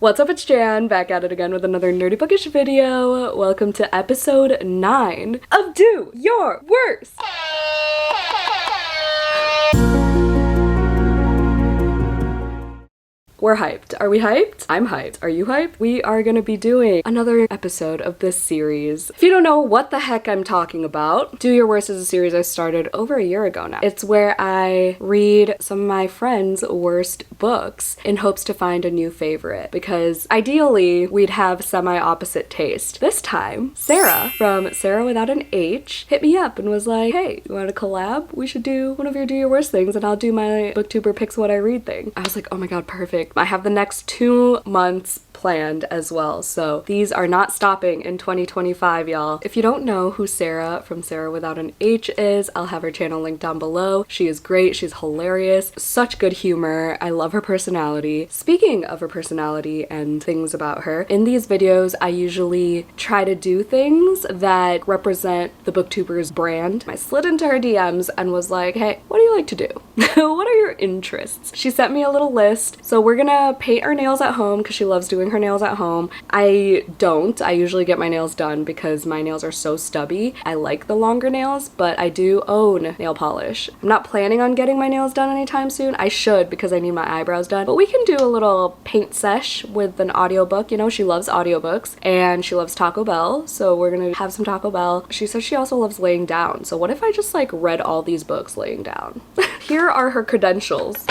What's up, it's Jan, back at it again with another nerdy bookish video. Welcome to episode 9 of Do Your Worst! We're hyped. Are we hyped? I'm hyped. Are you hyped? We are gonna be doing another episode of this series. If you don't know what the heck I'm talking about, Do Your Worst is a series I started over a year ago now. It's where I read some of my friends' worst books in hopes to find a new favorite, because ideally we'd have semi-opposite taste. This time, Sarah from Sarah Without an H hit me up and was like, hey, you want to collab? We should do one of your Do Your Worst things and I'll do my booktuber picks what I read thing. I was like, oh my god, perfect. I have the next 2 months planned as well, so these are not stopping in 2025, y'all. If you don't know who Sarah from Sarah Without an H is, I'll have her channel linked down below. She is great, she's hilarious, such good humor, I love her personality. Speaking of her personality and things about her, in these videos I usually try to do things that represent the booktuber's brand. I slid into her DMs and was like, hey, what do you like to do? What are your interests? She sent me a little list, so we're gonna paint our nails at home because she loves doing her nails at home. I don't. I usually get my nails done because my nails are so stubby. I like the longer nails, but I do own nail polish. I'm not planning on getting my nails done anytime soon. I should because I need my eyebrows done, but we can do a little paint sesh with an audiobook. You know, she loves audiobooks and she loves Taco Bell, so we're gonna have some Taco Bell. She says she also loves laying down, so what if I just like read all these books laying down? Here are her credentials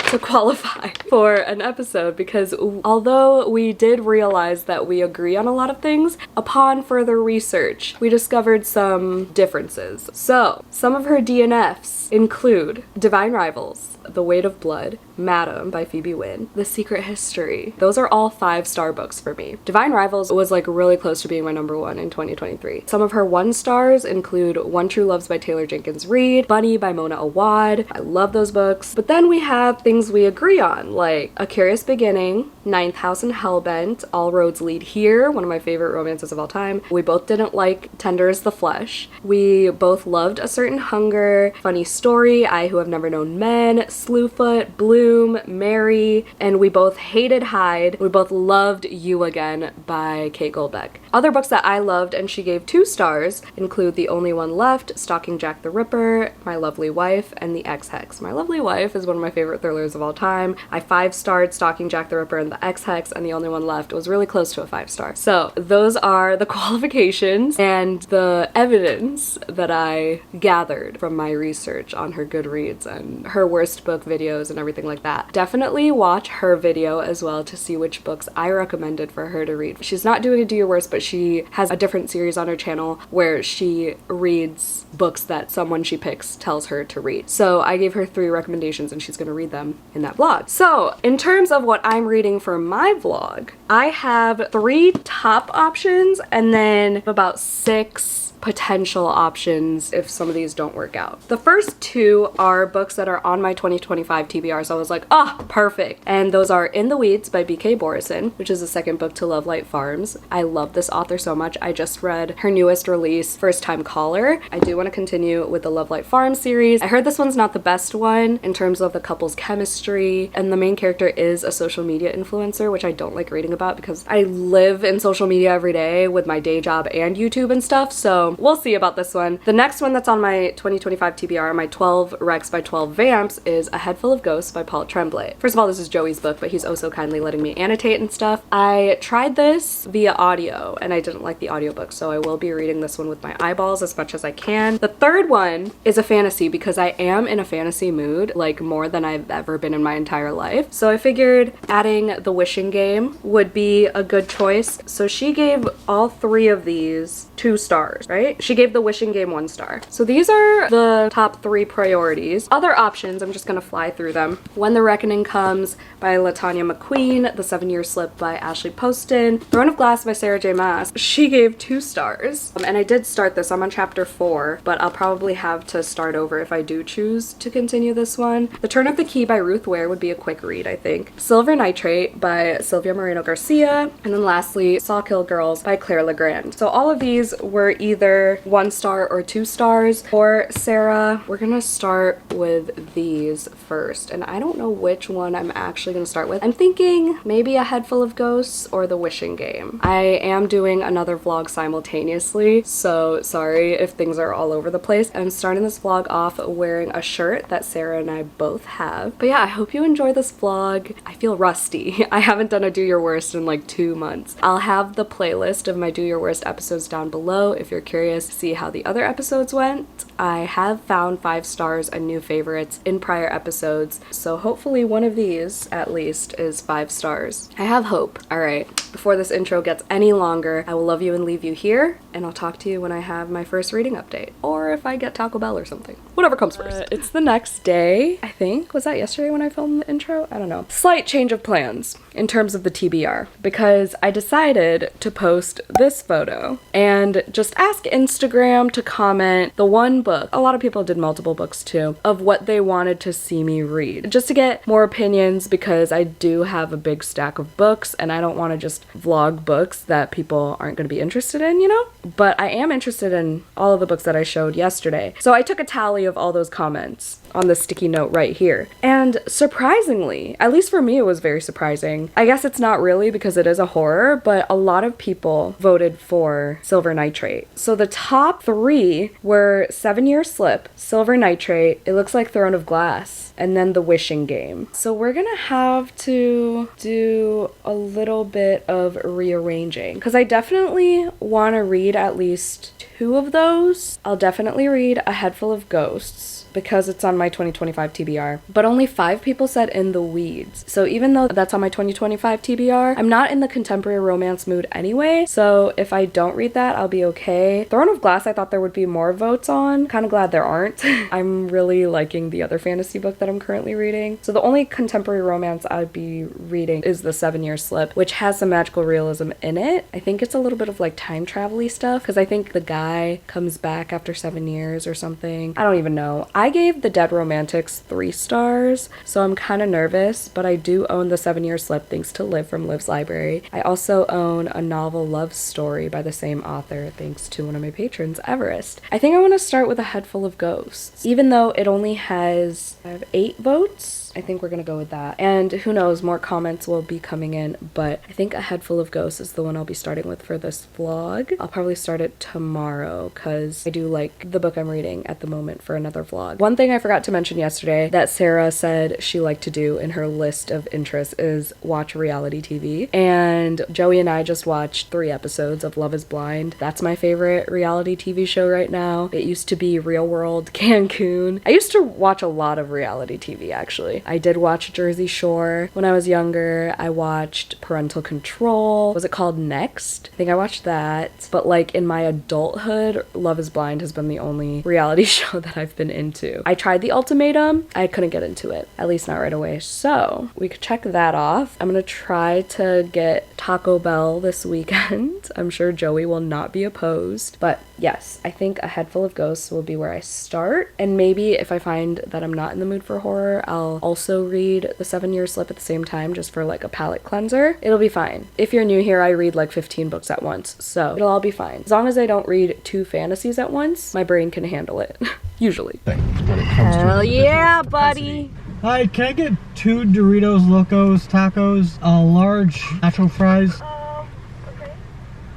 to qualify for an episode, because although we did realize that we agree on a lot of things, upon further research, we discovered some differences. So, some of her DNFs include Divine Rivals, The Weight of Blood, Madam by Phoebe Wynne, The Secret History. Those are all 5-star books for me. Divine Rivals was like really close to being my #1 in 2023. Some of her 1 stars include One True Loves by Taylor Jenkins Reid, Bunny by Mona Awad. I love those books. But then we have things we agree on, like A Curious Beginning, Ninth House and Hellbent, All Roads Lead Here, one of my favorite romances of all time. We both didn't like Tender as the Flesh. We both loved A Certain Hunger, Funny Story, I Who Have Never Known Men, Slewfoot, Bloom, Mary, and we both hated Hyde. We both loved You Again by Kate Goldbeck. Other books that I loved and she gave 2 stars include The Only One Left, Stalking Jack the Ripper, My Lovely Wife, and The Ex-Hex. My Lovely Wife is one of my favorite thrillers of all time. I 5-starred Stalking Jack the Ripper and The Ex-Hex, and The Only One Left was really close to a 5-star. So those are the qualifications and the evidence that I gathered from my research on her Goodreads and her worst book videos and everything like that. Definitely watch her video as well to see which books I recommended for her to read. She's not doing a Do Your Worst, but she has a different series on her channel where she reads books that someone she picks tells her to read. So I gave her 3 recommendations and she's gonna read them in that vlog. So in terms of what I'm reading for my vlog, I have 3 top options and then about 6 potential options if some of these don't work out. The first 2 are books that are on my 2025 TBR, so I was like, oh, perfect. And those are In the Weeds by B.K. Borison, which is the second book to Love Light Farms. I love this author so much. I just read her newest release, First Time Caller. I do want to continue with the Love Light Farms series. I heard this one's not the best one in terms of the couple's chemistry, and the main character is a social media influencer, which I don't like reading about because I live in social media every day with my day job and YouTube and stuff, so we'll see about this one. The next one that's on my 2025 TBR, my 12 Recs by 12 Vamps, is A Head Full of Ghosts by Paul Tremblay. First of all, this is Joey's book, but he's also kindly letting me annotate and stuff. I tried this via audio and I didn't like the audiobook, so I will be reading this one with my eyeballs as much as I can. The third one is a fantasy because I am in a fantasy mood, like more than I've ever been in my entire life. So I figured adding The Wishing Game would be a good choice. So she gave all 3 of these 2 stars, right? She gave The Wishing Game 1 star. So these are the top 3 priorities. Other options, I'm just gonna fly through them. When the Reckoning Comes by Latanya McQueen, The 7-Year Slip by Ashley Poston, Throne of Glass by Sarah J. Maas. She gave 2 stars. And I did start this, I'm on chapter 4, but I'll probably have to start over if I do choose to continue this one. The Turn of the Key by Ruth Ware would be a quick read, I think. Silver Nitrate by Sylvia Moreno Garcia. And then lastly, Sawkill Girls by Claire Legrand. So all of these were either 1 star or 2 stars. For Sarah, we're gonna start with these first. And I don't don't know which one I'm actually gonna start with. I'm thinking maybe A Head Full of Ghosts or The Wishing Game. I am doing another vlog simultaneously, so sorry if things are all over the place. I'm starting this vlog off wearing a shirt that Sarah and I both have. But yeah, I hope you enjoy this vlog. I feel rusty. I haven't done a Do Your Worst in like 2 months. I'll have the playlist of my Do Your Worst episodes down below if you're curious to see how the other episodes went. I have found 5 stars and new favorites in prior episodes, so hopefully one of these at least is 5 stars. I have hope. Alright, before this intro gets any longer, I will love you and leave you here, and I'll talk to you when I have my first reading update, or if I get Taco Bell or something. Whatever comes first. It's the next day, I think. Was that yesterday when I filmed the intro? I don't know. Slight change of plans in terms of the TBR, because I decided to post this photo and just ask Instagram to comment the one book, a lot of people did multiple books too, of what they wanted to see me read, just to get more opinions, because I do have a big stack of books and I don't want to just vlog books that people aren't going to be interested in, you know? But I am interested in all of the books that I showed yesterday. So I took a tally of all those comments on the sticky note right here. And surprisingly, at least for me it was very surprising. I guess it's not really because it is a horror, but a lot of people voted for Silver Nitrate. So the top 3 were 7 Year Slip, Silver Nitrate, it looks like Throne of Glass, and then The Wishing Game. So we're gonna have to do a little bit of rearranging, because I definitely want to read at least 2 of those. I'll definitely read A Head Full of Ghosts, because it's on my 2025 TBR, but only 5 people said In the Weeds. So even though that's on my 2025 TBR, I'm not in the contemporary romance mood anyway, so if I don't read that, I'll be okay. Throne of Glass, I thought there would be more votes on. Kind of glad there aren't. I'm really liking the other fantasy book that I'm currently reading. So the only contemporary romance I'd be reading is The 7 Year Slip, which has some magical realism in it. I think it's a little bit of like time travel-y stuff, because I think the guy comes back after 7 years or something. I don't even know. I gave The Dead Romantics 3 stars, so I'm kind of nervous, but I do own The 7 Year Slip thanks to Liv from Liv's Library. I also own a novel love story by the same author thanks to one of my patrons, Everest. I think I want to start with A Head Full of Ghosts. Even though it only has, I have 8 votes, I think we're gonna go with that. And who knows, more comments will be coming in, but I think A Head Full of Ghosts is the one I'll be starting with for this vlog. I'll probably start it tomorrow, because I do like the book I'm reading at the moment for another vlog. One thing I forgot to mention yesterday that Sarah said she liked to do in her list of interests is watch reality TV. And Joey and I just watched 3 episodes of Love is Blind. That's my favorite reality TV show right now. It used to be Real World Cancun. I used to watch a lot of reality TV actually. I did watch Jersey Shore when I was younger. I watched Parental Control. Was it called Next? I think I watched that. But like in my adulthood, Love is Blind has been the only reality show that I've been into. I tried The Ultimatum. I couldn't get into it, at least not right away. So we could check that off. I'm gonna try to get Taco Bell this weekend. I'm sure Joey will not be opposed. But yes, I think A Head Full of Ghosts will be where I start. And maybe if I find that I'm not in the mood for horror, I'll also read The 7 Year Slip at the same time, just for like a palate cleanser. It'll be fine. If you're new here, I read like 15 books at once, so it'll all be fine. As long as I don't read 2 fantasies at once, my brain can handle it. Usually. Hell yeah, buddy! Hi, can I get 2 Doritos Locos tacos, large nacho fries? Okay.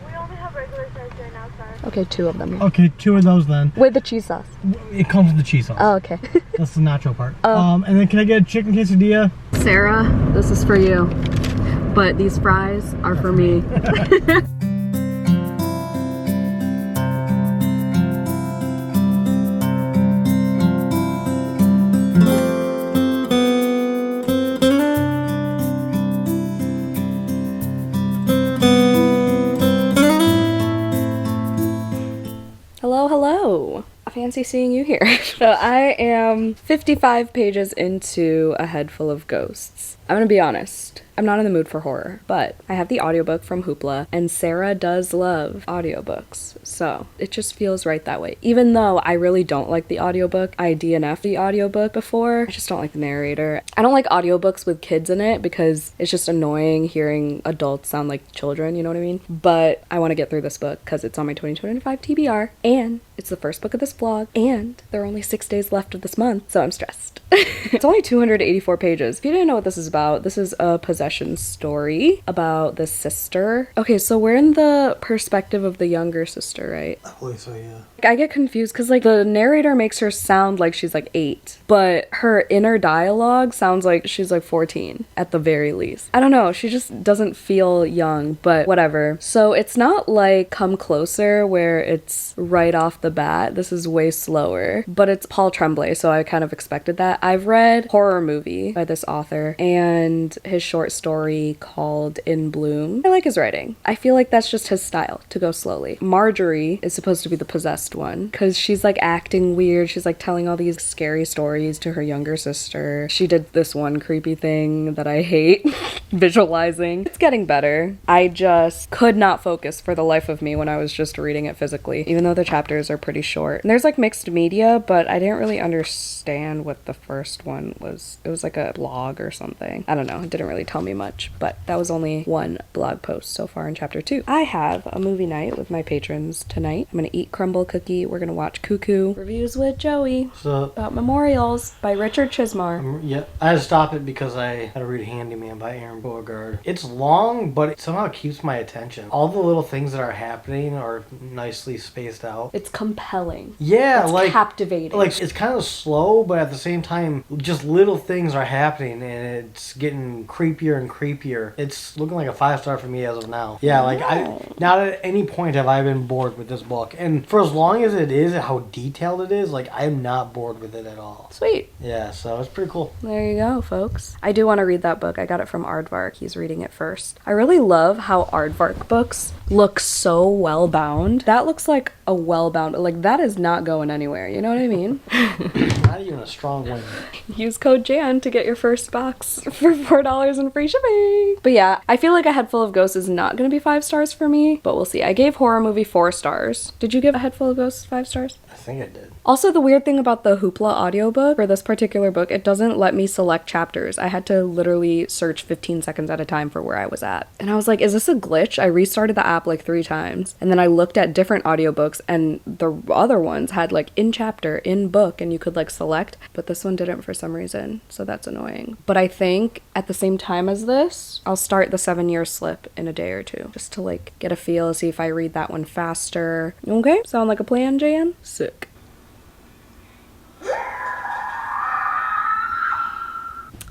We only have regular size right now, sorry. Okay, 2 of them. Okay, 2 of those then. With the cheese sauce. It comes with the cheese sauce. Oh, okay. That's the nacho part. And then can I get a chicken quesadilla? Sarah, this is for you, but these fries are for me. Hello. Fancy seeing you here. So I am 55 pages into A Head Full of Ghosts. I'm gonna be honest. I'm not in the mood for horror, but I have the audiobook from Hoopla, and Sarah does love audiobooks, so it just feels right that way. Even though I really don't like the audiobook, I DNF'd the audiobook before. I just don't like the narrator. I don't like audiobooks with kids in it because it's just annoying hearing adults sound like children, you know what I mean? But I want to get through this book because it's on my 2025 TBR, and it's the first book of this vlog, and there are only 6 days left of this month, so I'm stressed. It's only 284 pages. If you didn't know what this is about, this is a possession story about the sister. Okay, so we're in the perspective of the younger sister, right? I believe so, yeah. I get confused because, like, the narrator makes her sound like she's, like, 8, but her inner dialogue sounds like she's, like, 14 at the very least. I don't know, she just doesn't feel young, but whatever. So it's not like Come Closer where it's right off the bat. This is way slower, but it's Paul Tremblay, so I kind of expected that. I've read Horror Movie by this author and his short story called In Bloom. I like his writing. I feel like that's just his style, to go slowly. Marjorie is supposed to be the possessed one because she's like acting weird. She's like telling all these scary stories to her younger sister. She did this one creepy thing that I hate visualizing. It's getting better. I just could not focus for the life of me when I was just reading it physically, even though the chapters are pretty short. And there's like mixed media, but I didn't really understand what the first one was. It was like a blog or something. I don't know. It didn't really tell me much, but that was only one blog post so far in chapter 2. I have a movie night with my patrons tonight. I'm gonna eat crumble cookie. We're gonna watch Cuckoo. Reviews with Joey. What's up? About Memorials by Richard Chismar. Yep. I had to stop it because I had to read Handyman by Aaron Beauregard. It's long, but it somehow keeps my attention. All the little things that are happening are nicely spaced out. It's compelling. Yeah, it's like captivating. Like it's kind of slow, but at the same time, just little things are happening, and it's getting creepier and creepier. It's looking like a 5-star for me as of now. Yeah, like not at any point have I been bored with this book, and for as long as it is, how detailed it is, like I'm not bored with it at all. Sweet. Yeah, so it's pretty cool. There you go, folks. I do want to read that book. I got it from Aardvark. He's reading it first. I really love how Aardvark books look so well bound. That looks like a well bound, like that is not going anywhere. You know what I mean? Not even a strong win. Use code JAN to get your first box for $4 and free shipping. But yeah, I feel like A Head Full of Ghosts is not going to be 5 stars for me, but we'll see. I gave Horror Movie 4 stars. Did you give A Head Full of Ghosts 5 stars? I think I did. Also, the weird thing about the Hoopla audiobook for this particular book, it doesn't let me select chapters. I had to literally search 15 seconds at a time for where I was at. And I was like, is this a glitch? I restarted the app like 3 times. And then I looked at different audiobooks and the other ones had like in chapter, in book, and you could like select. But this one didn't for some reason. So that's annoying. But I think at the same time as this, I'll start the 7-year slip in a day or 2. Just to like get a feel, see if I read that one faster. Okay, sound like a plan, Jan? Sick.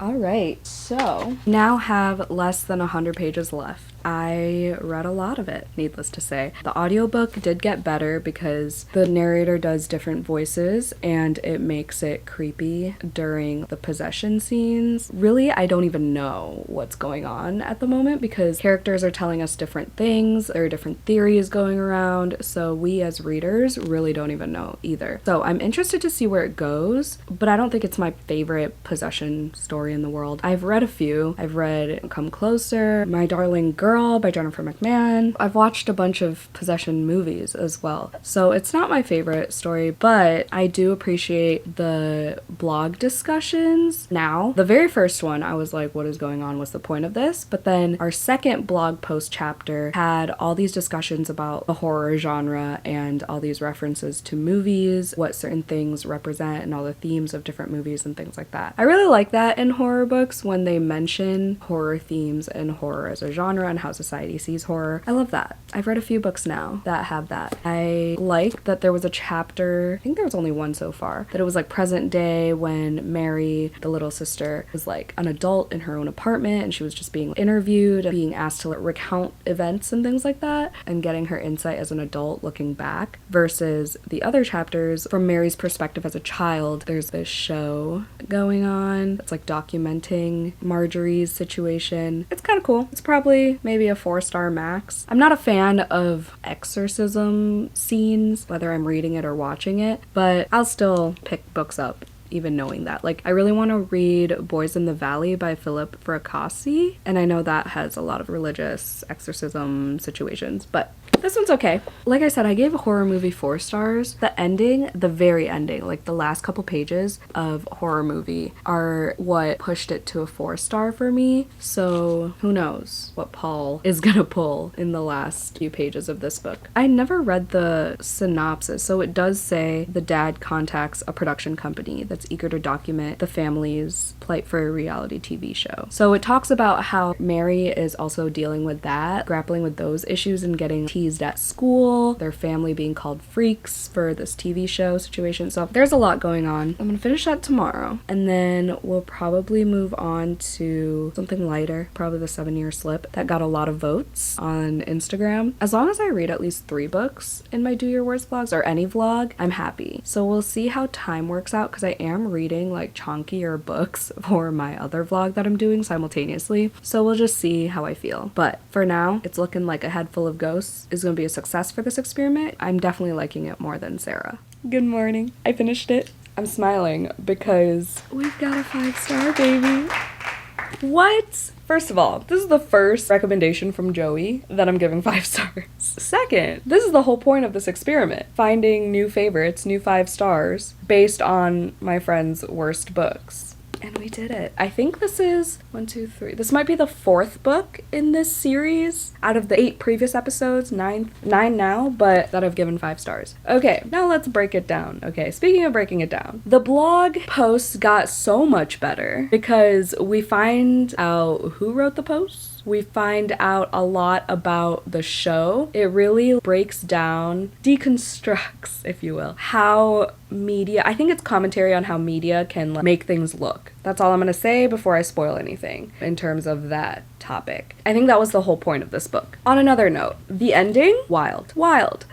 All right, so now have less than 100 pages left. I read a lot of it, needless to say. The audiobook did get better because the narrator does different voices and it makes it creepy during the possession scenes. Really, I don't even know what's going on at the moment because characters are telling us different things. There are different theories going around, so we as readers really don't even know either. So I'm interested to see where it goes, but I don't think it's my favorite possession story in the world. I've read a few. I've read Come Closer, My Darling Girl by Jennifer McMahon. I've watched a bunch of possession movies as well. So it's not my favorite story, but I do appreciate the blog discussions. Now, the very first one, I was like, what is going on? What's the point of this? But then our second blog post chapter had all these discussions about the horror genre and all these references to movies, what certain things represent, and all the themes of different movies and things like that. I really like that in horror books when they mention horror themes and horror as a genre and how society sees horror. I love that. I've read a few books now that have that. I like that there was a chapter, I think there was only one so far, that it was like present day when Mary, the little sister, was like an adult in her own apartment and she was just being interviewed, being asked to recount events and things like that, and getting her insight as an adult looking back, versus the other chapters from Mary's perspective as a child. There's this show going on that's like documenting Marjorie's situation. It's kind of cool. It's probably maybe a 4-star max. I'm not a fan of exorcism scenes, whether I'm reading it or watching it, but I'll still pick books up even knowing that. Like, I really want to read Boys in the Valley by Philip Fracassi, and I know that has a lot of religious exorcism situations, but this one's okay. Like I said, I gave a horror movie 4 stars. The ending, the very ending, like the last couple pages of horror movie are what pushed it to a 4-star for me. So who knows what Paul is gonna pull in the last few pages of this book. I never read the synopsis, so it does say the dad contacts a production company that's eager to document the family's plight for a reality TV show. So it talks about how Mary is also dealing with that, grappling with those issues and getting teased at school, their family being called freaks for this TV show situation. So there's a lot going on. I'm gonna finish that tomorrow, and then we'll probably move on to something lighter, probably the 7-Year Slip that got a lot of votes on Instagram. As long as I read at least 3 books in my Do Your Worst vlogs or any vlog, I'm happy. So we'll see how time works out, because I am reading like chunkier books for my other vlog that I'm doing simultaneously. So we'll just see how I feel. But for now, it's looking like A Head Full of Ghosts is going to be a success for this experiment. I'm definitely liking it more than Sarah. Good morning. I finished it. I'm smiling because we've got a 5-star, baby. What? First of all, this is the first recommendation from Joey that I'm giving 5 stars. Second, this is the whole point of this experiment. Finding new favorites, new 5 stars, based on my friend's worst books. And we did it. I think this is 1, 2, 3. This might be the 4th book in this series out of the 8 previous episodes, 9 now, but that I've given 5 stars. Okay, now let's break it down. Okay, speaking of breaking it down, the blog posts got so much better because we find out who wrote the posts. We find out a lot about the show. It really breaks down, deconstructs, if you will, how media, I think it's commentary on how media can make things look. That's all I'm gonna say before I spoil anything in terms of that topic. I think that was the whole point of this book. On another note, the ending, wild.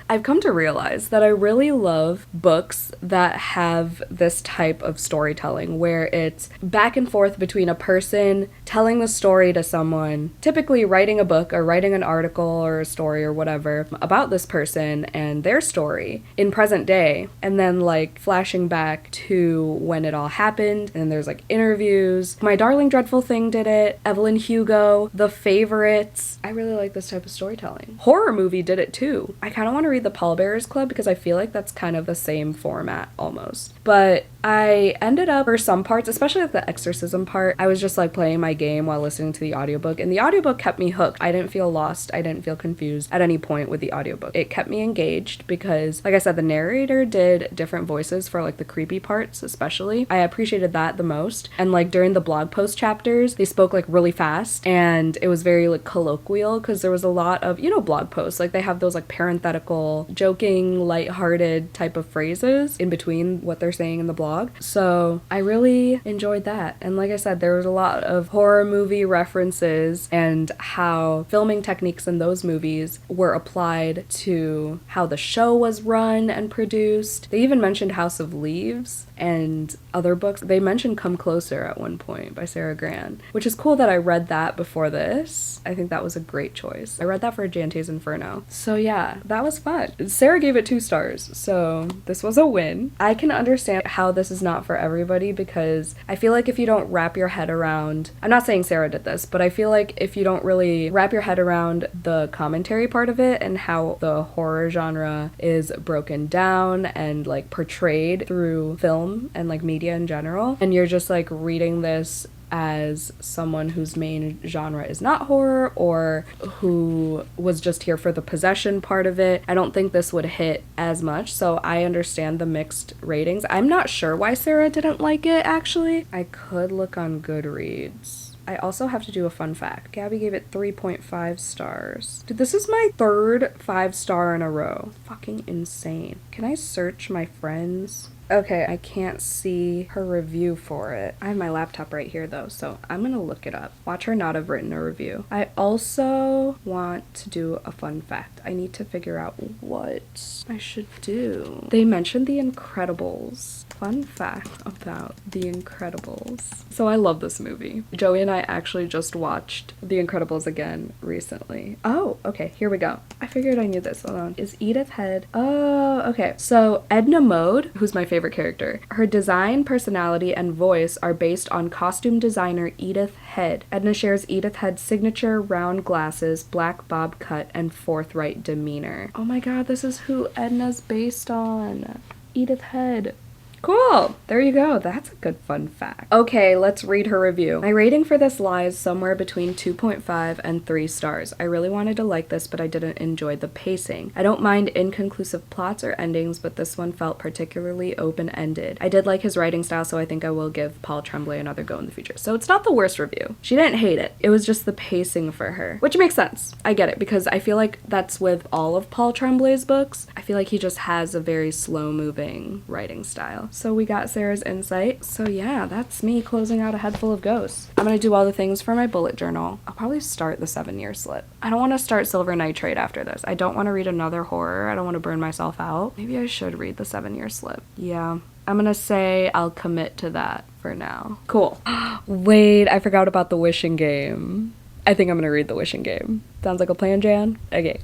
I've come to realize that I really love books that have this type of storytelling where it's back and forth between a person telling the story to someone, typically writing a book or writing an article or a story or whatever about this person and their story in present day, and then like flashing back to when it all happened, and then there's like interviews. My Darling Dreadful Thing did it, Evelyn Hugo, The Favorites. I really like this type of storytelling. Horror Movie did it too. I kind of want to read The Pallbearers Club because I feel like that's kind of the same format almost. But I ended up, for some parts, especially at the exorcism part, I was just like playing my game while listening to the audiobook, and the audiobook kept me hooked. I didn't feel lost. I didn't feel confused at any point with the audiobook. It kept me engaged because, like I said, the narrator did different voices for like the creepy parts especially. I appreciated that the most. And like during the blog post chapters, they spoke like really fast, and it was very like colloquial because there was a lot of, you know, blog posts, like they have those like parenthetical, joking, lighthearted type of phrases in between what they're saying in the blog. So I really enjoyed that. And like I said, there was a lot of horror movie references and how filming techniques in those movies were applied to how the show was run and produced. They even mentioned House of Leaves and other books. They mentioned Come Closer at one point by Sarah Gran, which is cool that I read that before this. I think that was a great choice. I read that for Jante's Inferno. So yeah, that was fun. Sarah gave it 2 stars, so this was a win. I can understand how this is not for everybody because I feel like if you don't wrap your head around, I'm not saying Sarah did this, but I feel like if you don't really wrap your head around the commentary part of it and how the horror genre is broken down and like portrayed through film and like media in general, and you're just like reading this as someone whose main genre is not horror or who was just here for the possession part of it, I don't think this would hit as much. So I understand the mixed ratings. I'm not sure why Sarah didn't like it, actually. I could look on Goodreads. I also have to do a fun fact. Gabby gave it 3.5 stars. Dude, this is my 3rd 5-star in a row. Fucking insane. Can I search my friends? Okay, I can't see her review for it. I have my laptop right here though, so I'm gonna look it up. Watch her not have written a review. I also want to do a fun fact. I need to figure out what I should do. They mentioned The Incredibles. Fun fact about The Incredibles. So I love this movie. Joey and I actually just watched The Incredibles again recently. Oh, okay, here we go. I figured I knew this. Hold on. Is Edith Head? Oh, okay. So Edna Mode, who's my favorite favorite character. Her design, personality, and voice are based on costume designer Edith Head. Edna shares Edith Head's signature round glasses, black bob cut, and forthright demeanor. Oh my god, this is who Edna's based on. Edith Head. Cool! There you go. That's a good fun fact. Okay, let's read her review. My rating for this lies somewhere between 2.5 and 3 stars. I really wanted to like this, but I didn't enjoy the pacing. I don't mind inconclusive plots or endings, but this one felt particularly open-ended. I did like his writing style, so I think I will give Paul Tremblay another go in the future. So it's not the worst review. She didn't hate it. It was just the pacing for her, which makes sense. I get it, because I feel like that's with all of Paul Tremblay's books. I feel like he just has a very slow-moving writing style. So we got Sarah's insight. So yeah, that's me closing out a head full of ghosts. I'm gonna do all the things for my bullet journal. I'll probably start the 7-year slip. I don't want to start Silver Nitrate after this. I don't want to read another horror. I don't want to burn myself out. Maybe I should read the 7-year slip. Yeah, I'm gonna say I'll commit to that for now. Cool. Wait, I forgot about the wishing game. I think I'm gonna read the wishing game. Sounds like a plan, Jan? Okay.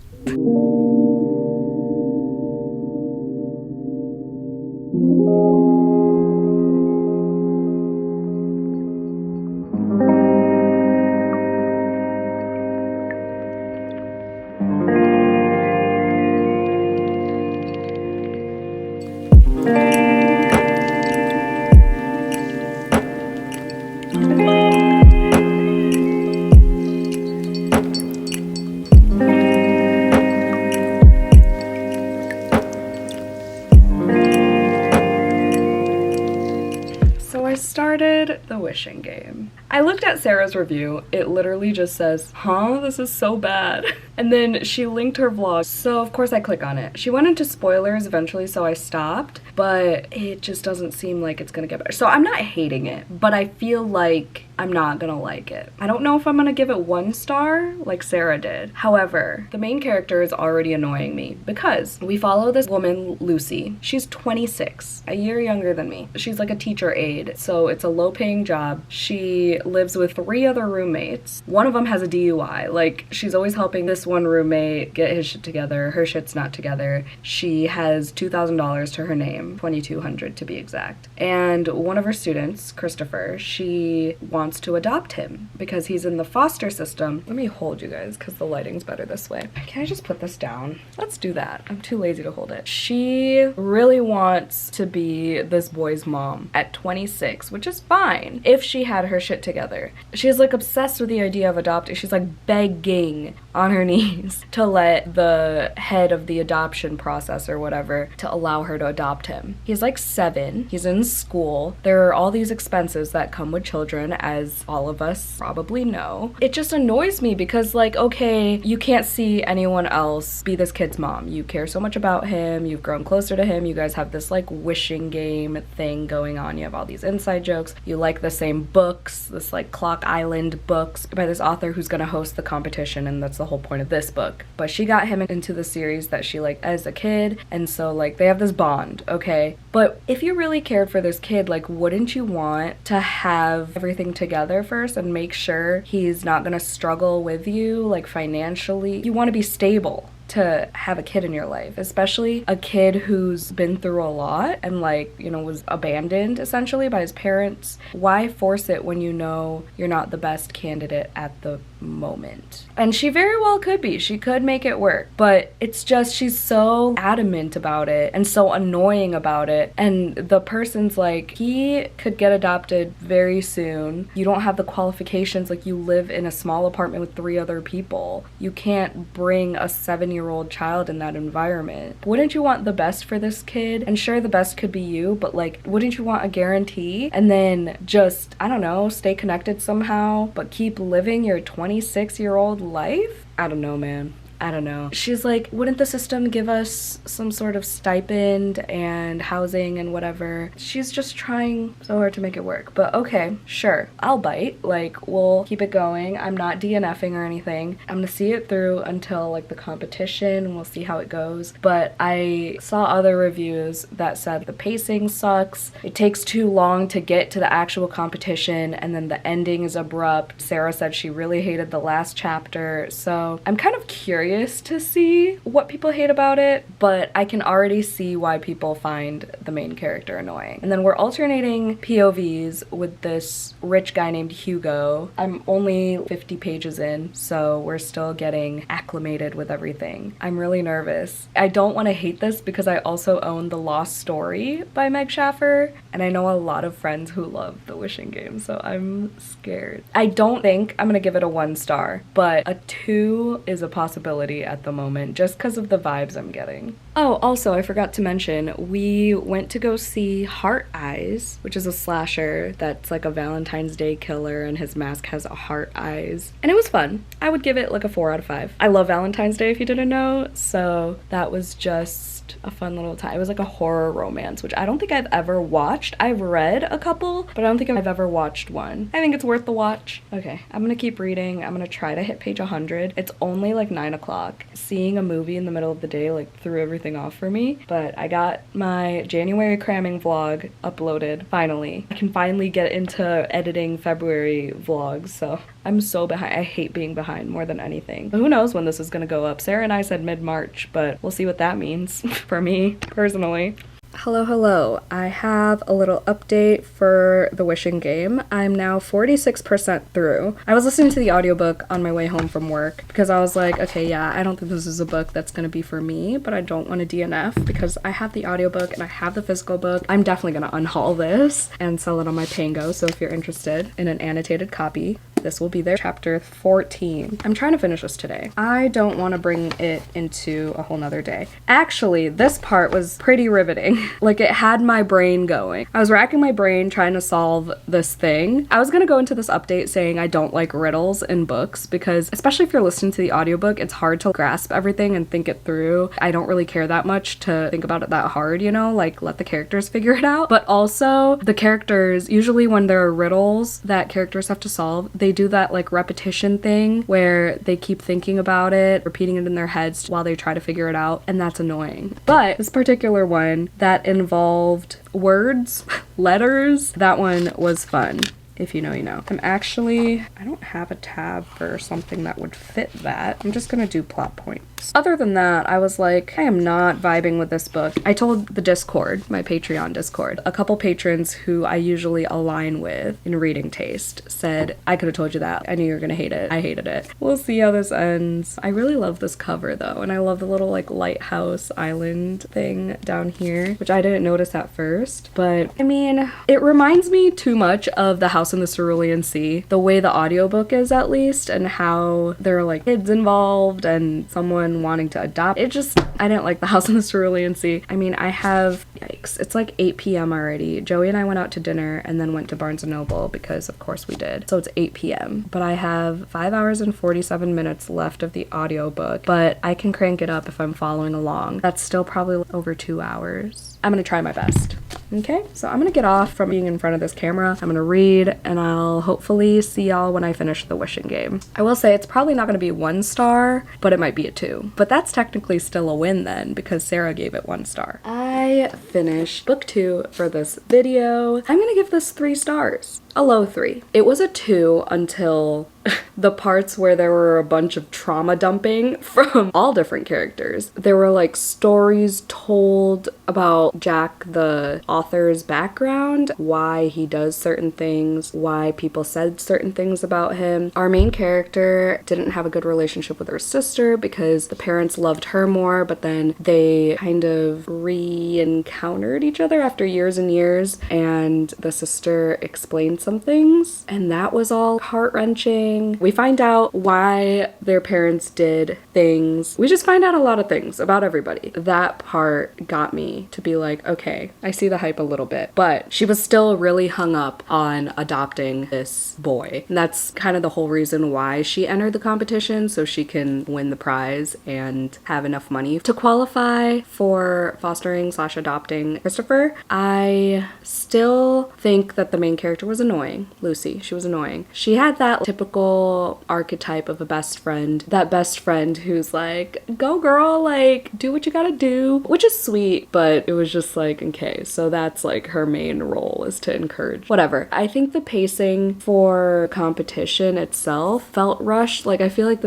Started the wishing game. I looked at Sarah's review. It literally just says, huh, this is so bad. And then she linked her vlog, so of course I click on it. She went into spoilers eventually, so I stopped, but it just doesn't seem like it's gonna get better. So I'm not hating it, but I feel like I'm not gonna like it. I don't know if I'm gonna give it 1 star like Sarah did. However, the main character is already annoying me because we follow this woman, Lucy. She's 26, a year younger than me. She's like a teacher aide, so it's a low-paying job. She lives with 3 other roommates. One of them has a DUI. Like, she's always helping this one roommate get his shit together. Her shit's not together. She has $2,000 to her name, $2,200 to be exact. And one of her students, Christopher, she wants to adopt him because he's in the foster system. Let me hold you guys because the lighting's better this way. Can I just put this down? Let's do that. I'm too lazy to hold it. She really wants to be this boy's mom at 26, which is fine if she had her shit together. She's like obsessed with the idea of adopting. She's like begging on her knees to let the head of the adoption process or whatever to allow her to adopt him. He's like 7. He's in school. There are all these expenses that come with children, as all of us probably know. It just annoys me because, like, okay, you can't see anyone else be this kid's mom. You care so much about him. You've grown closer to him. You guys have this like wishing game thing going on. You have all these inside jokes. You like the same books, this like Clock Island books by this author who's gonna host the competition, and that's the whole point of this book. But she got him into the series that she liked as a kid, and so like they have this bond, okay? But if you really cared for this kid, like, wouldn't you want to have everything together first and make sure he's not gonna struggle with you, like, financially? You want to be stable to have a kid in your life, especially a kid who's been through a lot and, like, you know, was abandoned essentially by his parents. Why force it when you know you're not the best candidate at the moment? And she very well could be. She could make it work, but it's just she's so adamant about it and so annoying about it, and the person's like, he could get adopted very soon. You don't have the qualifications. Like, you live in a small apartment with 3 other people. You can't bring a 7-year-old child in that environment. Wouldn't you want the best for this kid? And sure, the best could be you, but like, wouldn't you want a guarantee? And then just, I don't know, stay connected somehow, but keep living your 26-year-old life? I don't know, man. I don't know. She's like, wouldn't the system give us some sort of stipend and housing and whatever? She's just trying so hard to make it work. But okay, sure, I'll bite. Like, we'll keep it going. I'm not DNFing or anything. I'm gonna see it through until like the competition, and we'll see how it goes. But I saw other reviews that said the pacing sucks. It takes too long to get to the actual competition, and then the ending is abrupt. Sarah said she really hated the last chapter. So I'm kind of curious curious to see what people hate about it, but I can already see why people find the main character annoying. And then we're alternating POVs with this rich guy named Hugo. I'm only 50 pages in, so we're still getting acclimated with everything. I'm really nervous. I don't want to hate this because I also own The Lost Story by Meg Schaffer, and I know a lot of friends who love The Wishing Game, so I'm scared. I don't think I'm gonna give it a 1 star, but a 2 is a possibility at the moment just because of the vibes I'm getting. Oh, also, I forgot to mention, we went to go see Heart Eyes, which is a slasher that's like a Valentine's Day killer and his mask has heart eyes. And it was fun. I would give it like a 4 out of 5. I love Valentine's Day if you didn't know, so that was just a fun little time. It was like a horror romance, which I don't think I've ever watched. I've read a couple, but I don't think I've ever watched one. I think it's worth the watch. Okay, I'm gonna keep reading. I'm gonna try to hit page 100. It's only like 9 o'clock. Seeing a movie in the middle of the day like threw everything off for me, but I got my January cramming vlog uploaded finally. I can finally get into editing February vlogs, so I'm so behind. I hate being behind more than anything. But who knows when this is gonna go up. Sarah and I said mid-March, but we'll see what that means for me personally. Hello. I have a little update for The Wishing Game. I'm now 46% through. I was listening to the audiobook on my way home from work because I was like, okay, yeah, I don't think this is a book that's gonna be for me, but I don't want to DNF because I have the audiobook and I have the physical book. I'm definitely gonna unhaul this and sell it on my Pango, so if you're interested in an annotated copy, this will be there. Chapter 14. I'm trying to finish this today. I don't want to bring it into a whole nother day. Actually, this part was pretty riveting. Like, it had my brain going. I was racking my brain trying to solve this thing. I was gonna go into this update saying I don't like riddles in books because, especially if you're listening to the audiobook, it's hard to grasp everything and think it through. I don't really care that much to think about it that hard, you know? Like, let the characters figure it out. But also, the characters, usually when there are riddles that characters have to solve, they do that like repetition thing where they keep thinking about it, repeating it in their heads while they try to figure it out, and that's annoying. But this particular one that involved words, letters, that one was fun. If you know, you know. I don't have a tab for something that would fit that. I'm just gonna do plot points. Other than that, I was like, I am not vibing with this book. I told the Discord, my Patreon Discord, a couple patrons who I usually align with in reading taste said, I could have told you that. I knew you were gonna hate it. I hated it. We'll see how this ends. I really love this cover though, and I love the little like lighthouse island thing down here, which I didn't notice at first, but I mean, it reminds me too much of The House in the Cerulean Sea, the way the audiobook is at least, and how there are like kids involved and someone wanting to adopt. I didn't like The House in the Cerulean Sea. I mean, yikes, it's like 8 p.m. already. Joey and I went out to dinner and then went to Barnes & Noble because of course we did. So it's 8 p.m. But I have 5 hours and 47 minutes left of the audiobook, but I can crank it up if I'm following along. That's still probably over 2 hours. I'm gonna try my best. Okay, so I'm gonna get off from being in front of this camera. I'm gonna read, and I'll hopefully see y'all when I finish The Wishing Game. I will say it's probably not gonna be 1 star, but it might be a 2. But that's technically still a win then, because Sarah gave it 1 star. I finished book 2 for this video. I'm gonna give this 3 stars. A low 3. It was a 2 until the parts where there were a bunch of trauma dumping from all different characters. There were like stories told about Jack, the author's background, why he does certain things, why people said certain things about him. Our main character didn't have a good relationship with her sister because the parents loved her more, but then they kind of re-encountered each other after years and years, and the sister explained some things, and that was all heart-wrenching. We find out why their parents did things. We just find out a lot of things about everybody. That part got me to be like, okay, I see the hype a little bit. But she was still really hung up on adopting this boy. And that's kind of the whole reason why she entered the competition, so she can win the prize and have enough money to qualify for fostering/adopting Christopher. I still think that the main character was annoying. annoying. Lucy, she was annoying. She had that typical archetype of a best friend. That best friend who's like, go girl, like, do what you gotta do. Which is sweet, but it was just like, okay, so that's like her main role is to encourage. Whatever. I think the pacing for competition itself felt rushed. Like, I feel like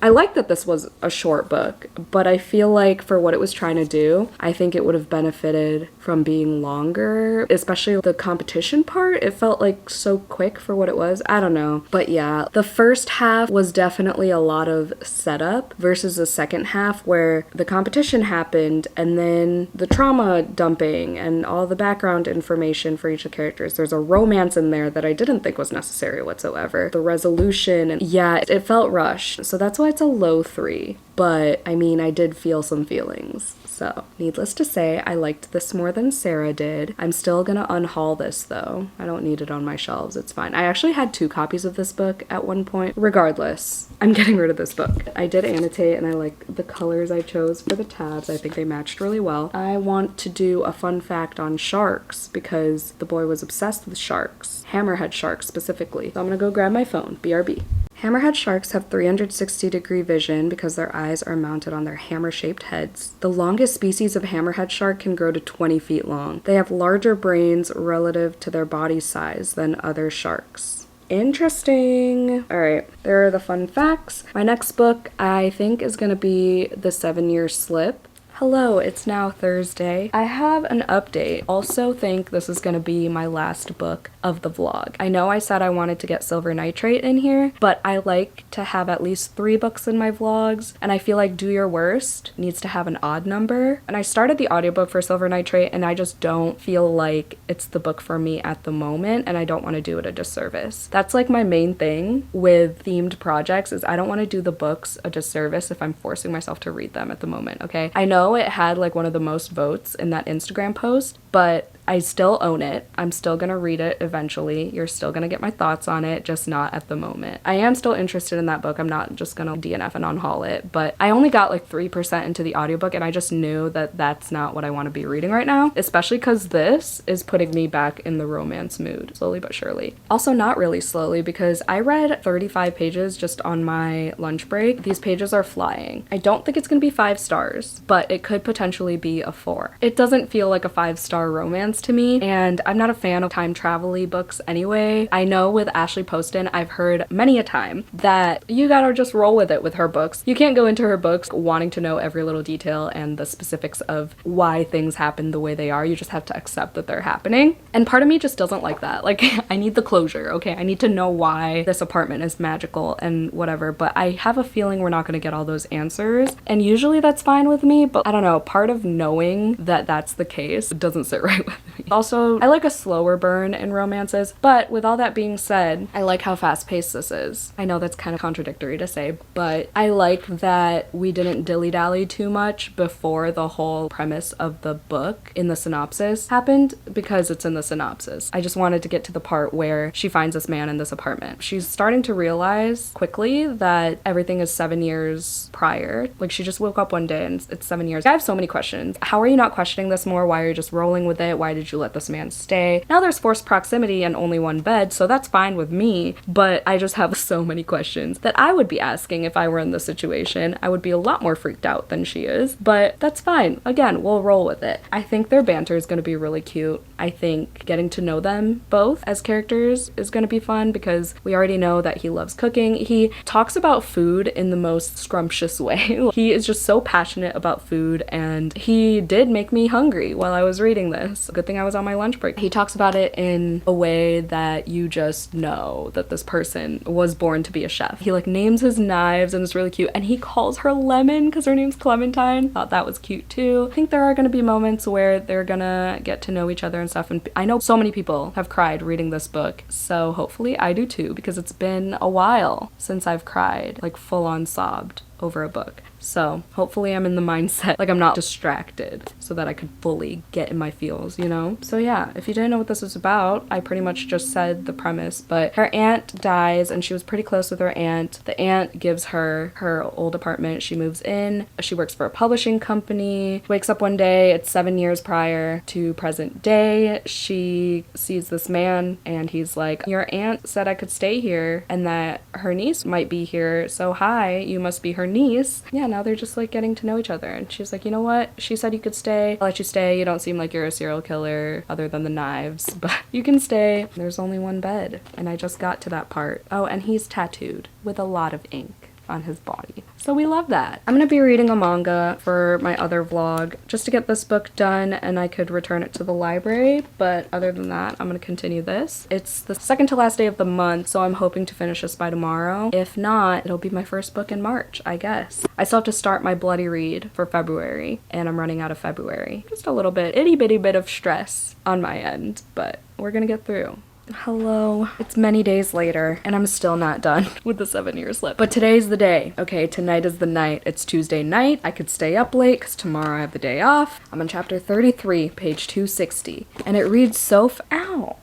I like that this was a short book, but I feel like for what it was trying to do, I think it would have benefited from being longer, especially the competition part. It felt like so quick for what it was. I don't know. But yeah, the first half was definitely a lot of setup versus the second half where the competition happened and then the trauma dumping and all the background information for each of the characters. There's a romance in there that I didn't think was necessary whatsoever. The resolution, and yeah, it felt rushed. So that's why it's a low 3. But I mean, I did feel some feelings. So, needless to say, I liked this more than Sarah did. I'm still gonna unhaul this though. I don't need it on my shelves, it's fine. I actually had 2 copies of this book at one point. Regardless, I'm getting rid of this book. I did annotate and I like the colors I chose for the tabs. I think they matched really well. I want to do a fun fact on sharks because the boy was obsessed with sharks. Hammerhead sharks specifically. So I'm gonna go grab my phone, BRB. Hammerhead sharks have 360-degree vision because their eyes are mounted on their hammer-shaped heads. The longest species of hammerhead shark can grow to 20 feet long. They have larger brains relative to their body size than other sharks. Interesting. All right, there are the fun facts. My next book, I think, is going to be The 7-Year Slip. Hello, it's now Thursday. I have an update. Also think this is going to be my last book of the vlog. I know I said I wanted to get Silver Nitrate in here, but I like to have at least 3 books in my vlogs, and I feel like Do Your Worst needs to have an odd number. And I started the audiobook for Silver Nitrate, and I just don't feel like it's the book for me at the moment, and I don't want to do it a disservice. That's like my main thing with themed projects is I don't want to do the books a disservice if I'm forcing myself to read them at the moment, okay? I know it had like one of the most votes in that Instagram post, but I still own it. I'm still gonna read it eventually. You're still gonna get my thoughts on it, just not at the moment. I am still interested in that book. I'm not just gonna DNF and unhaul it, but I only got like 3% into the audiobook and I just knew that that's not what I want to be reading right now, especially because this is putting me back in the romance mood, slowly but surely. Also not really slowly because I read 35 pages just on my lunch break. These pages are flying. I don't think it's gonna be 5 stars, but it could potentially be a 4. It doesn't feel like a 5-star romance to me, and I'm not a fan of time travel-y books anyway. I know with Ashley Poston, I've heard many a time that you gotta just roll with it with her books. You can't go into her books wanting to know every little detail and the specifics of why things happen the way they are. You just have to accept that they're happening. And part of me just doesn't like that. Like, I need the closure, okay? I need to know why this apartment is magical and whatever, but I have a feeling we're not gonna get all those answers. And usually that's fine with me, but I don't know, part of knowing that that's the case doesn't sit right with me. Also, I like a slower burn in romances, but with all that being said, I like how fast-paced this is. I know that's kind of contradictory to say, but I like that we didn't dilly-dally too much before the whole premise of the book in the synopsis happened, because it's in the synopsis. I just wanted to get to the part where she finds this man in this apartment. She's starting to realize quickly that everything is 7 years prior. Like, she just woke up one day and it's 7 years. I have so many questions. How are you not questioning this more? Why are you just rolling with it? Why did you let this man stay? Now there's forced proximity and only one bed, so that's fine with me, but I just have so many questions that I would be asking if I were in this situation. I would be a lot more freaked out than she is, but that's fine. Again, we'll roll with it. I think their banter is going to be really cute. I think getting to know them both as characters is going to be fun because we already know that he loves cooking. He talks about food in the most scrumptious way. He is just so passionate about food, and he did make me hungry while I was reading this. Good thing I was on my lunch break. He talks about it in a way that you just know that this person was born to be a chef. He like names his knives and it's really cute, and he calls her Lemon because her name's Clementine. Thought that was cute too. I think there are going to be moments where they're gonna get to know each other and stuff, and I know so many people have cried reading this book, so hopefully I do too, because it's been a while since I've cried, like full on sobbed over a book. So hopefully I'm in the mindset, like I'm not distracted, so that I could fully get in my feels, you know? So yeah, if you didn't know what this was about, I pretty much just said the premise, but her aunt dies and she was pretty close with her aunt. The aunt gives her her old apartment. She moves in. She works for a publishing company. Wakes up one day, it's 7 years prior to present day. She sees this man and he's like, your aunt said I could stay here and that her niece might be here, so hi, you must be her niece. Yeah, now they're just like getting to know each other, and she's like, you know what, she said you could stay, I'll let you stay, you don't seem like you're a serial killer other than the knives, but you can stay. There's only one bed, and I just got to that part. Oh, and he's tattooed with a lot of ink on his body. So we love that. I'm gonna be reading a manga for my other vlog just to get this book done and I could return it to the library, but other than that, I'm gonna continue this. It's the second to last day of the month, so I'm hoping to finish this by tomorrow. If not, it'll be my first book in March, I guess. I still have to start my bloody read for February, and I'm running out of February. Just a little bit, itty bitty bit of stress on my end, but we're gonna get through. Hello. It's many days later and I'm still not done with the 7 years left. But today's the day. Okay, tonight is the night. It's Tuesday night. I could stay up late because tomorrow I have the day off. I'm on chapter 33, page 260. And it reads so ow.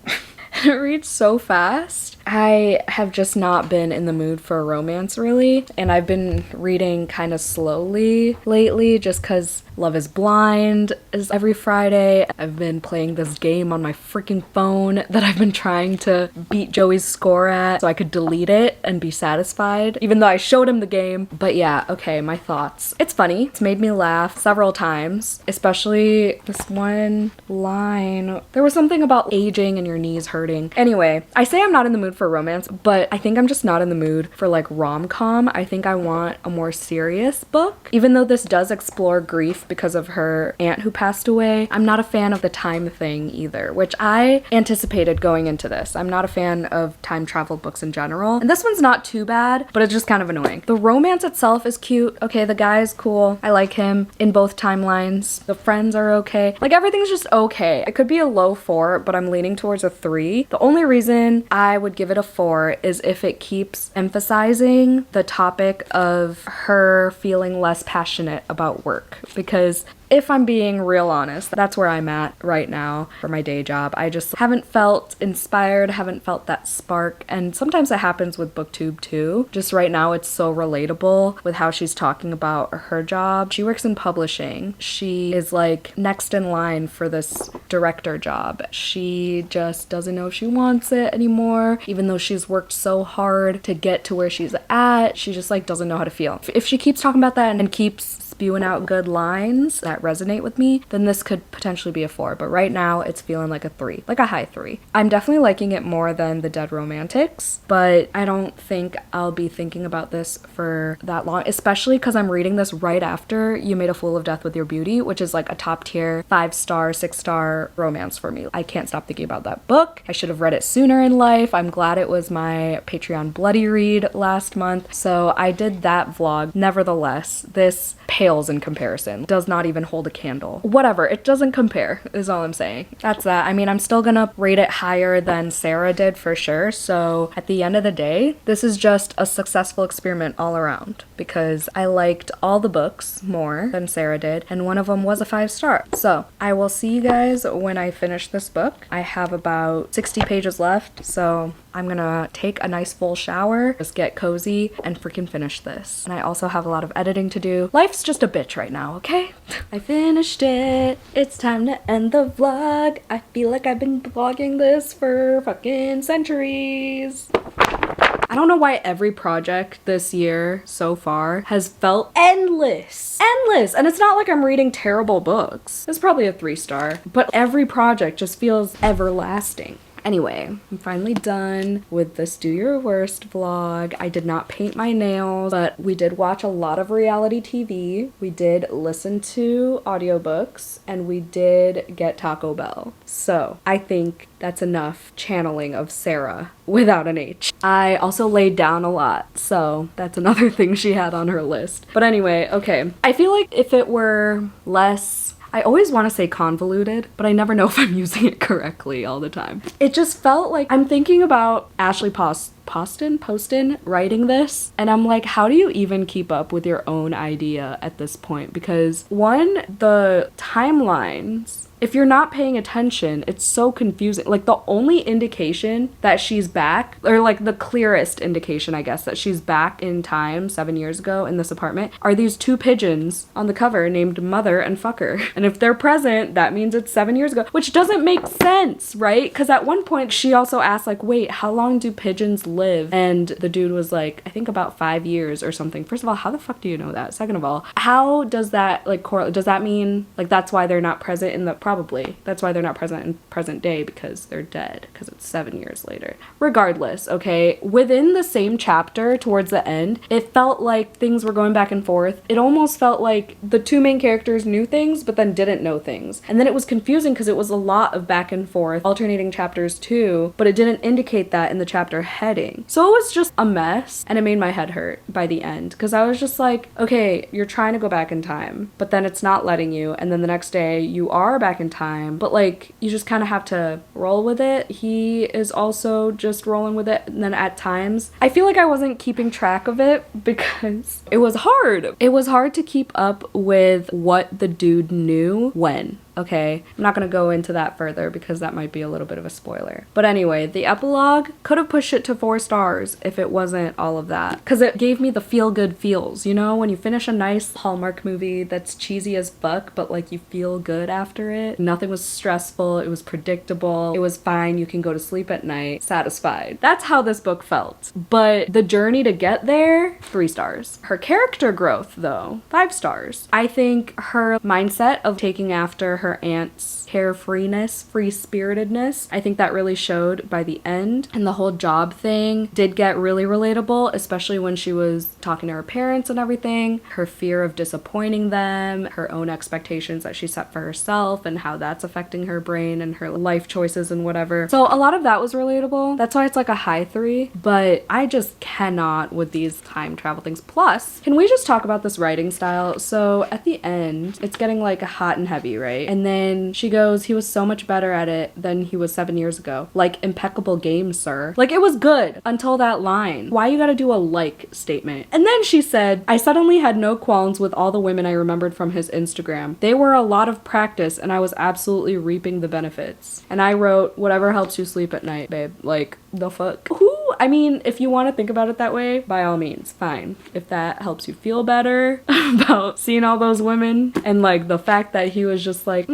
It reads so fast. I have just not been in the mood for a romance really, and I've been reading kind of slowly lately just because Love is Blind is every Friday. I've been playing this game on my freaking phone that I've been trying to beat Joey's score at so I could delete it and be satisfied, even though I showed him the game. But yeah, okay, my thoughts. It's funny. It's made me laugh several times, especially this one line. There was something about aging and your knees hurting. Anyway, I say I'm not in the mood for romance, but I think I'm just not in the mood for like rom-com. I think I want a more serious book. Even though this does explore grief because of her aunt who passed away, I'm not a fan of the time thing either, which I anticipated going into this. I'm not a fan of time travel books in general, and this one's not too bad, but it's just kind of annoying. The romance itself is cute. Okay, the guy is cool. I like him in both timelines. The friends are okay. Like everything's just okay. It could be a low 4, but I'm leaning towards a 3. The only reason I would give it a 4 is if it keeps emphasizing the topic of her feeling less passionate about work, because if I'm being real honest, that's where I'm at right now for my day job. I just haven't felt inspired, haven't felt that spark, and sometimes it happens with BookTube too. Just right now it's so relatable with how she's talking about her job. She works in publishing. She is like next in line for this director job. She just doesn't know if she wants it anymore, even though she's worked so hard to get to where she's at. She just like doesn't know how to feel. If she keeps talking about that and keeps spewing out good lines that resonate with me, then this could potentially be a 4, but right now it's feeling like a 3, like a high 3. I'm definitely liking it more than The Dead Romantics, but I don't think I'll be thinking about this for that long, especially because I'm reading this right after You Made a Fool of Death with Your Beauty, which is like a top tier 5-star, 6-star romance for me. I can't stop thinking about that book. I should have read it sooner in life. I'm glad it was my Patreon bloody read last month, so I did that vlog. Nevertheless, this pales in comparison. Does not even hold a candle. Whatever, it doesn't compare, is all I'm saying. That's that. I mean, I'm still gonna rate it higher than Sarah did for sure, so at the end of the day, this is just a successful experiment all around, because I liked all the books more than Sarah did, and one of them was a 5-star. So, I will see you guys when I finish this book. I have about 60 pages left, so I'm gonna take a nice full shower, just get cozy, and freaking finish this. And I also have a lot of editing to do. Life's just a bitch right now, okay? I finished it. It's time to end the vlog. I feel like I've been vlogging this for fucking centuries. I don't know why every project this year so far has felt endless. Endless! And it's not like I'm reading terrible books. It's probably a 3-star, but every project just feels everlasting. Anyway, I'm finally done with this Do Your Worst vlog. I did not paint my nails, but we did watch a lot of reality TV. We did listen to audiobooks, and we did get Taco Bell. So I think that's enough channeling of Sarah without an H. I also laid down a lot, so that's another thing she had on her list. But anyway, okay. I feel like if it were less, I always want to say convoluted, but I never know if I'm using it correctly all the time. It just felt like I'm thinking about Ashley Paw's Poston writing this, and I'm like, how do you even keep up with your own idea at this point? Because one, the timelines, if you're not paying attention, it's so confusing. Like, the only indication that she's back, or like the clearest indication, I guess, that she's back in time 7 years ago in this apartment are these two pigeons on the cover named Mother and Fucker. And if they're present, that means it's 7 years ago, which doesn't make sense, right? Because at one point she also asked, like, wait, how long do pigeons live? And the dude was like, I think about 5 years or something. First of all, how the fuck do you know that? Second of all, how does that like correlate? Does that mean like that's why they're not present in the, probably that's why they're not present in present day, because they're dead, because it's 7 years later. Regardless, okay, within the same chapter towards the end, it felt like things were going back and forth. It almost felt like the two main characters knew things but then didn't know things, and then it was confusing because it was a lot of back and forth alternating chapters too, but it didn't indicate that in the chapter heading. So it was just a mess, and it made my head hurt by the end, because I was just like, okay, you're trying to go back in time, but then it's not letting you, and then the next day you are back in time, but like you just kind of have to roll with it. He is also just rolling with it, and then at times I feel like I wasn't keeping track of it because it was hard. It was hard to keep up with what the dude knew when. Okay, I'm not gonna go into that further because that might be a little bit of a spoiler. But anyway, the epilogue could have pushed it to 4 stars if it wasn't all of that. Because it gave me the feel-good feels, you know? When you finish a nice Hallmark movie that's cheesy as fuck, but like you feel good after it. Nothing was stressful, it was predictable, it was fine, you can go to sleep at night, satisfied. That's how this book felt. But the journey to get there, 3 stars. Her character growth, though, 5 stars. I think her mindset of taking after her aunt's carefreeness, free-spiritedness, I think that really showed by the end. And the whole job thing did get really relatable, especially when she was talking to her parents and everything. Her fear of disappointing them, her own expectations that she set for herself, and how that's affecting her brain and her life choices and whatever. So a lot of that was relatable. That's why it's like a high 3, but I just cannot with these time travel things. Plus, can we just talk about this writing style? So at the end, it's getting like hot and heavy, right? And then she goes, he was so much better at it than he was 7 years ago. Like, impeccable game, sir. Like, it was good until that line. Why you gotta do a like statement? And then she said, I suddenly had no qualms with all the women I remembered from his Instagram. They were a lot of practice and I was absolutely reaping the benefits. And I wrote, whatever helps you sleep at night, babe. Like, the fuck? Who? I mean, if you want to think about it that way, by all means, fine. If that helps you feel better about seeing all those women, and like the fact that he was just like,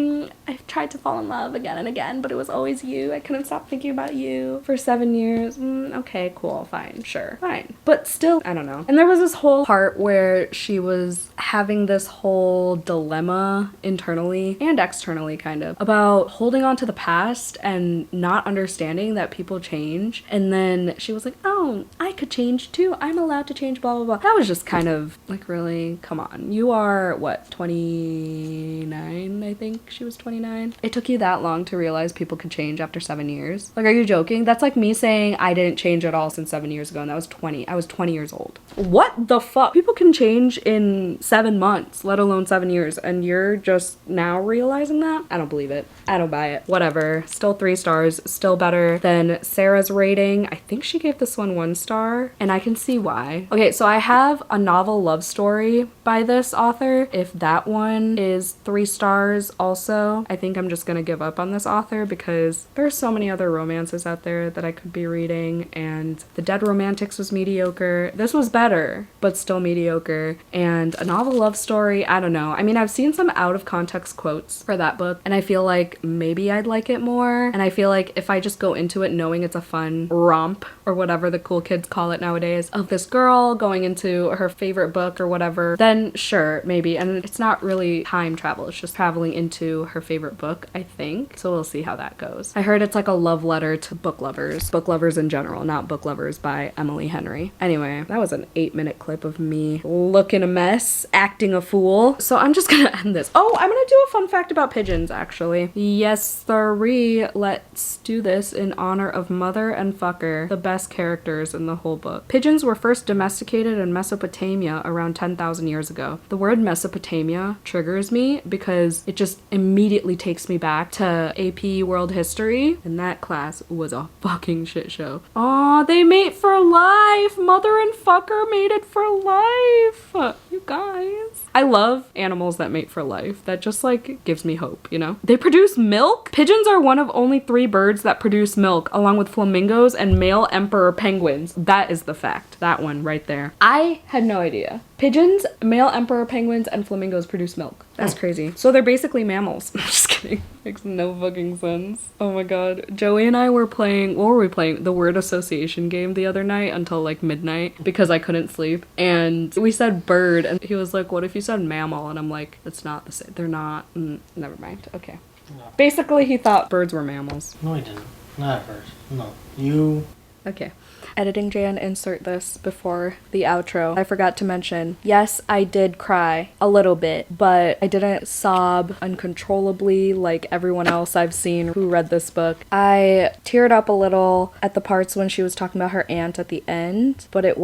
I've tried to fall in love again and again, but it was always you. I couldn't stop thinking about you for 7 years. Okay, cool, fine, sure, fine. But still, I don't know. And there was this whole part where she was having this whole dilemma internally and externally, kind of, about holding on to the past and not understanding that people change. And then she was like, oh, I could change too. I'm allowed to change, blah, blah, blah. That was just kind of like, really? Come on. You are, what, 29? I think she was 29. It took you that long to realize people could change after 7 years? Like, are you joking? That's like me saying I didn't change at all since 7 years ago, and that was 20. I was 20 years old. What the fuck? People can change in 7 months, let alone 7 years, and you're just now realizing that? I don't believe it. I don't buy it. Whatever. Still 3 stars. Still better than Sarah's rating. I think she gave this one 1 star, and I can see why. Okay, so I have a novel love story by this author. If that one is 3 stars also, I think I'm just gonna give up on this author because there's so many other romances out there that I could be reading, and The Dead Romantics was mediocre. This was better, but still mediocre. And a novel love story, I don't know. I mean, I've seen some out of context quotes for that book, and I feel like maybe I'd like it more. And I feel like if I just go into it knowing it's a fun romp, or whatever the cool kids call it nowadays, of this girl going into her favorite book or whatever, then sure, maybe. And it's not really time travel, it's just traveling into her favorite book, I think. So we'll see how that goes. I heard it's like a love letter to book lovers in general, not Book Lovers by Emily Henry. Anyway, that was an 8-minute clip of me looking a mess, acting a fool. So I'm just gonna end this. Oh, I'm gonna do a fun fact about pigeons, actually. Yes, sirree. Let's do this in honor of Mother and Fucker, the best characters in the whole book. Pigeons were first domesticated in Mesopotamia around 10,000 years ago. The word Mesopotamia triggers me because it just immediately takes takes me back to AP World History, and that class was a fucking shit show. Aw, they mate for life. Mother and fucker mated for life. You guys. I love animals that mate for life. That just like gives me hope, you know? They produce milk? Pigeons are one of only 3 birds that produce milk, along with flamingos and male emperor penguins. That is the fact. That one right there. I had no idea. Pigeons, male emperor penguins, and flamingos produce milk. That's crazy. So they're basically mammals. I'm just kidding. Makes no fucking sense. Oh my god. Joey and I were playing, what were we playing? The word association game the other night until like midnight because I couldn't sleep. And we said bird, and he was like, what if you said mammal? And I'm like, it's not the same. They're not. Never mind. Okay. No. Basically, he thought birds were mammals. No, he didn't. Not at first. No. You... Okay. Editing Jan, insert this before the outro. I forgot to mention, yes, I did cry a little bit, but I didn't sob uncontrollably like everyone else I've seen who read this book. I teared up a little at the parts when she was talking about her aunt at the end, but it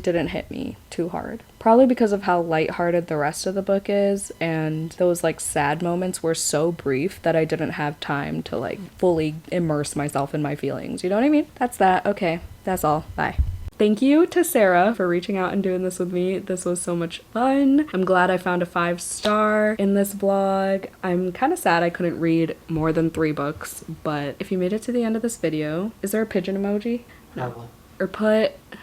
didn't hit me too hard. Probably because of how lighthearted the rest of the book is, and those like sad moments were so brief that I didn't have time to like fully immerse myself in my feelings. You know what I mean? That's that. Okay. That's all. Bye. Thank you to Sarah for reaching out and doing this with me. This was so much fun. I'm glad I found a 5-star in this vlog. I'm kind of sad I couldn't read more than 3 books, but if you made it to the end of this video, is there a pigeon emoji? Probably. Or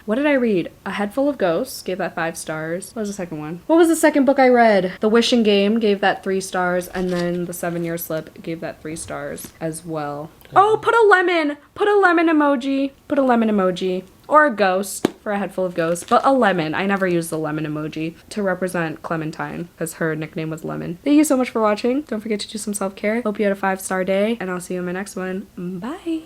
what did I read? A Headful of Ghosts, gave that 5 stars. What was the second one? What was the second book I read? The Wishing Game, gave that 3 stars, and then The 7-Year Slip gave that 3 stars as well. Oh, put a lemon! Put a lemon emoji. Put a lemon emoji. Or a ghost for a Headful of Ghosts, but a lemon. I never used the lemon emoji to represent Clementine, because her nickname was Lemon. Thank you so much for watching. Don't forget to do some self-care. Hope you had a 5-star day, and I'll see you in my next one. Bye!